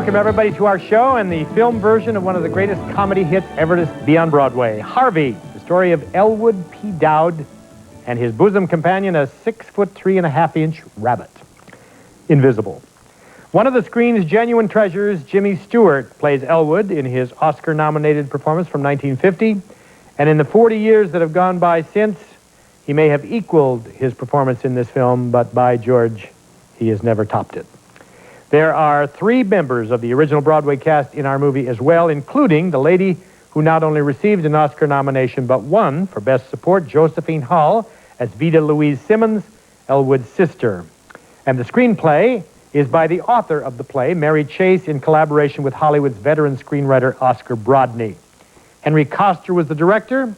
Welcome, everybody, to our show and the film version of one of the greatest comedy hits ever to be on Broadway, Harvey, the story of Elwood P. Dowd and his bosom companion, a 6'3.5" rabbit. Invisible. One of the screen's genuine treasures, Jimmy Stewart, plays Elwood in his Oscar-nominated performance from 1950, and in the 40 years that have gone by since, he may have equaled his performance in this film, but by George, he has never topped it. There are 3 members of the original Broadway cast in our movie as well, including the lady who not only received an Oscar nomination, but won for Best Support, Josephine Hull, as Vida Louise Simmons, Elwood's sister. And the screenplay is by the author of the play, Mary Chase, in collaboration with Hollywood's veteran screenwriter, Oscar Brodney. Henry Koster was the director,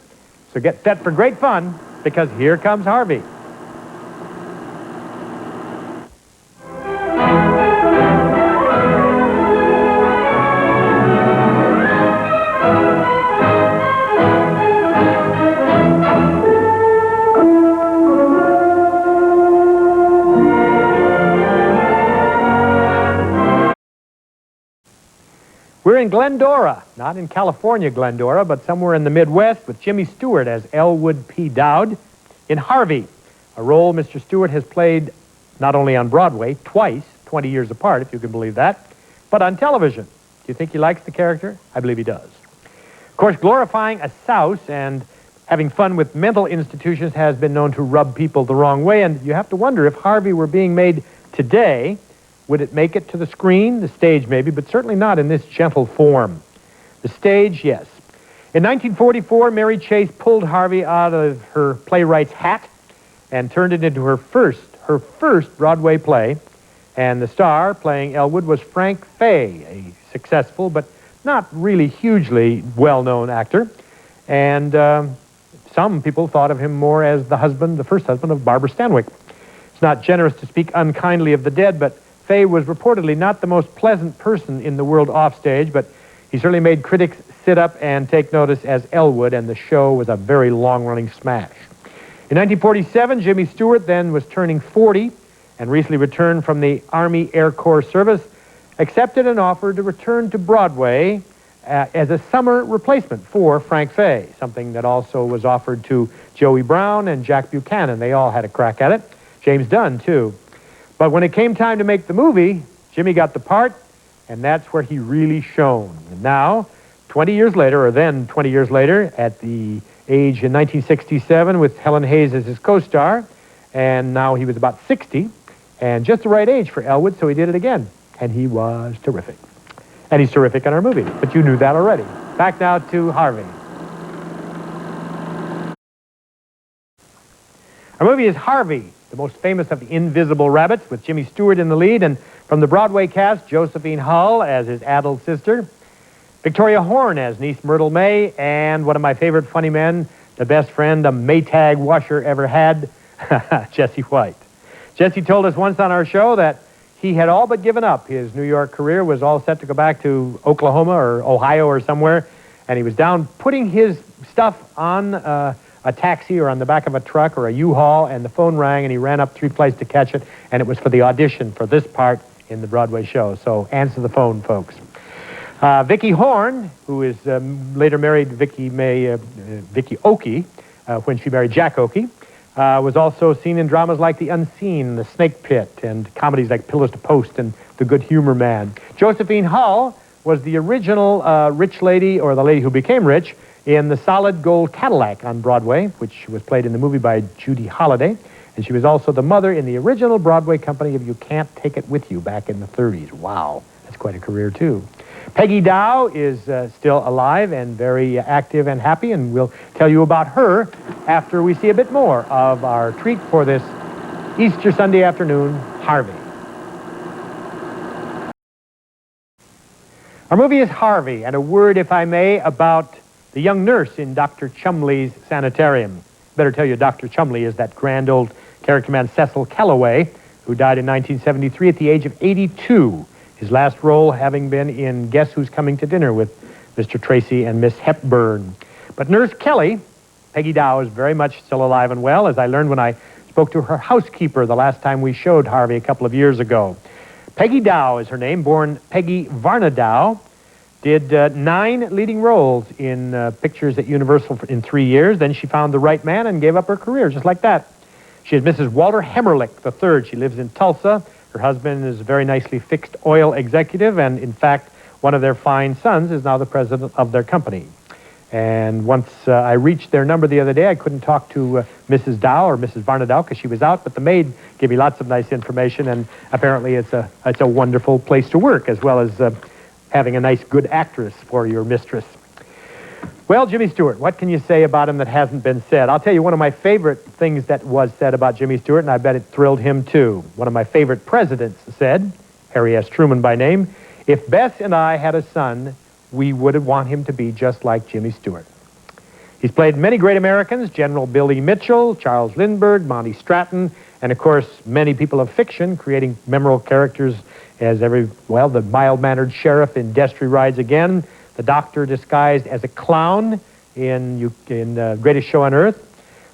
so get set for great fun, because here comes Harvey. We're in Glendora, not in California, Glendora, but somewhere in the Midwest with Jimmy Stewart as Elwood P. Dowd in Harvey, a role Mr. Stewart has played not only on Broadway, twice, 20 years apart, if you can believe that, but on television. Do you think he likes the character? I believe he does. Of course, glorifying a souse and having fun with mental institutions has been known to rub people the wrong way, and you have to wonder if Harvey were being made today, would it make it to the screen? The stage, maybe, but certainly not in this gentle form. The stage, yes. In 1944, Mary Chase pulled Harvey out of her playwright's hat and turned it into her first Broadway play. And the star playing Elwood was Frank Fay, a successful but not really hugely well-known actor. And some people thought of him more as the first husband of Barbara Stanwyck. It's not generous to speak unkindly of the dead, but Fay was reportedly not the most pleasant person in the world offstage, but he certainly made critics sit up and take notice as Elwood, and the show was a very long-running smash. In 1947, Jimmy Stewart then was turning 40 and recently returned from the Army Air Corps service, accepted an offer to return to Broadway as a summer replacement for Frank Fay, something that also was offered to Joey Brown and Jack Buchanan. They all had a crack at it. James Dunn, too. But when it came time to make the movie, Jimmy got the part, and that's where he really shone. And now, 20 years later, or then 20 years later, at the age in 1967 with Helen Hayes as his co-star, and now he was about 60, and just the right age for Elwood, so he did it again. And he was terrific. And he's terrific in our movie, but you knew that already. Back now to Harvey. Our movie is Harvey, the most famous of the invisible rabbits, with Jimmy Stewart in the lead, and from the Broadway cast, Josephine Hull as his adult sister, Victoria Horn as niece Myrtle May, and one of my favorite funny men, the best friend a Maytag washer ever had, Jesse White. Jesse told us once on our show that he had all but given up. His New York career was all set to go back to Oklahoma or Ohio or somewhere, and he was down putting his stuff on a taxi or on the back of a truck or a U-Haul, and the phone rang, and he ran up 3 flights to catch it, and it was for the audition for this part in the Broadway show. So answer the phone, folks. Vicki Horn, who is later married Vicki Oakey, when she married Jack Oakey, was also seen in dramas like The Unseen, The Snake Pit, and comedies like Pillars to Post and The Good Humor Man. Josephine Hull was the original rich lady, or the lady who became rich, in The Solid Gold Cadillac on Broadway, which was played in the movie by Judy Holliday. And she was also the mother in the original Broadway company of You Can't Take It With You back in the 30s. Wow, that's quite a career, too. Peggy Dow is still alive and very active and happy, and we'll tell you about her after we see a bit more of our treat for this Easter Sunday afternoon, Harvey. Our movie is Harvey, and a word, if I may, about the young nurse in Dr. Chumley's sanitarium. Better tell you, Dr. Chumley is that grand old character man Cecil Kellaway, who died in 1973 at the age of 82. His last role having been in Guess Who's Coming to Dinner with Mr. Tracy and Miss Hepburn. But Nurse Kelly, Peggy Dow, is very much still alive and well, as I learned when I spoke to her housekeeper the last time we showed Harvey a couple of years ago. Peggy Dow is her name, born Peggy Varna Dow. Did 9 leading roles in pictures at Universal in 3 years. Then she found the right man and gave up her career, just like that. She is Mrs. Walter Hemmerlich III. She lives in Tulsa. Her husband is a very nicely fixed oil executive, and in fact, one of their fine sons is now the president of their company. And once I reached their number the other day, I couldn't talk to Mrs. Dow or Mrs. Varna Dow because she was out, but the maid gave me lots of nice information, and apparently it's a wonderful place to work, as well as having a nice, good actress for your mistress. Well, Jimmy Stewart, what can you say about him that hasn't been said? I'll tell you one of my favorite things that was said about Jimmy Stewart, and I bet it thrilled him too. One of my favorite presidents said, Harry S. Truman by name, "If Bess and I had a son, we would want him to be just like Jimmy Stewart." He's played many great Americans, General Billy Mitchell, Charles Lindbergh, Monty Stratton, and of course, many people of fiction, creating memorable characters as the mild-mannered sheriff in Destry Rides Again, the doctor disguised as a clown in Greatest Show on Earth,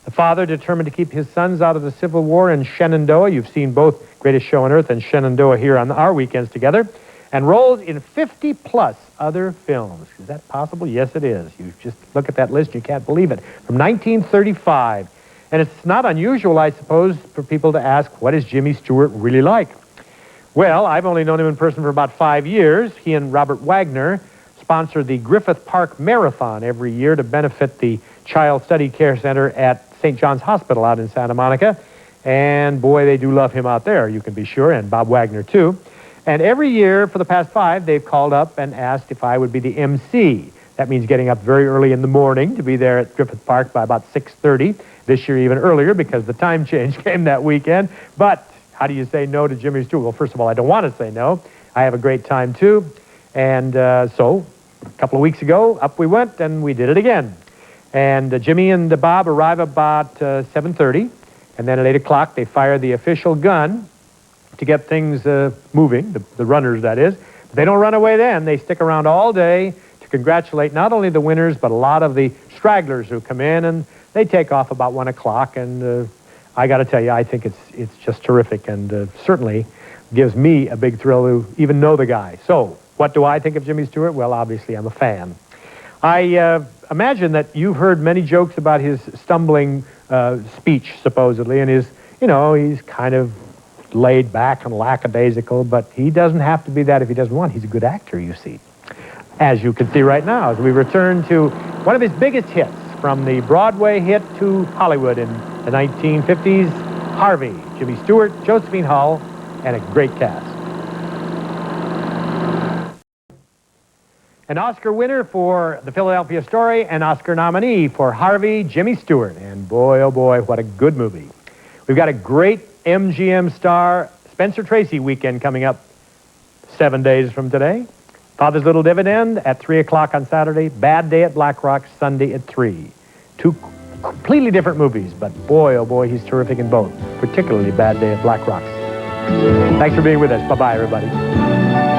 the father determined to keep his sons out of the Civil War in Shenandoah. You've seen both Greatest Show on Earth and Shenandoah here on our weekends together, and roles in 50-plus other films. Is that possible? Yes, it is. You just look at that list, you can't believe it. From 1935. And it's not unusual, I suppose, for people to ask, what is Jimmy Stewart really like? Well, I've only known him in person for about 5 years. He and Robert Wagner sponsor the Griffith Park Marathon every year to benefit the Child Study Care Center at St. John's Hospital out in Santa Monica. And boy, they do love him out there, you can be sure, and Bob Wagner too. And every year for the past 5, they've called up and asked if I would be the MC. That means getting up very early in the morning to be there at Griffith Park by about 6:30. This year even earlier because the time change came that weekend. But how do you say no to Jimmy Stewart? Well, first of all, I don't want to say no. I have a great time too. And so a couple of weeks ago, up we went and we did it again. And Jimmy and Bob arrive about 7:30. And then at 8 o'clock, they fire the official gun to get things moving, the runners, that is. But they don't run away then. They stick around all day to congratulate not only the winners, but a lot of the stragglers who come in, and they take off about 1 o'clock. And I got to tell you, I think it's just terrific, and certainly gives me a big thrill to even know the guy. So, what do I think of Jimmy Stewart? Well, obviously, I'm a fan. I imagine that you've heard many jokes about his stumbling speech, supposedly, and he's kind of laid back and lackadaisical, but he doesn't have to be that if he doesn't want. He's a good actor, you see. As you can see right now, as we return to one of his biggest hits, from the Broadway hit to Hollywood in the 1950s, Harvey, Jimmy Stewart, Josephine Hull, and a great cast. An Oscar winner for The Philadelphia Story, an Oscar nominee for Harvey, Jimmy Stewart. And boy, oh boy, what a good movie. We've got a great MGM star Spencer Tracy weekend coming up 7 days from today. Father's Little Dividend at 3 o'clock on Saturday. Bad Day at Black Rock Sunday at 3. 2 completely different movies, but boy, oh boy, he's terrific in both, particularly Bad Day at Black Rock. Thanks for being with us. Bye-bye, everybody.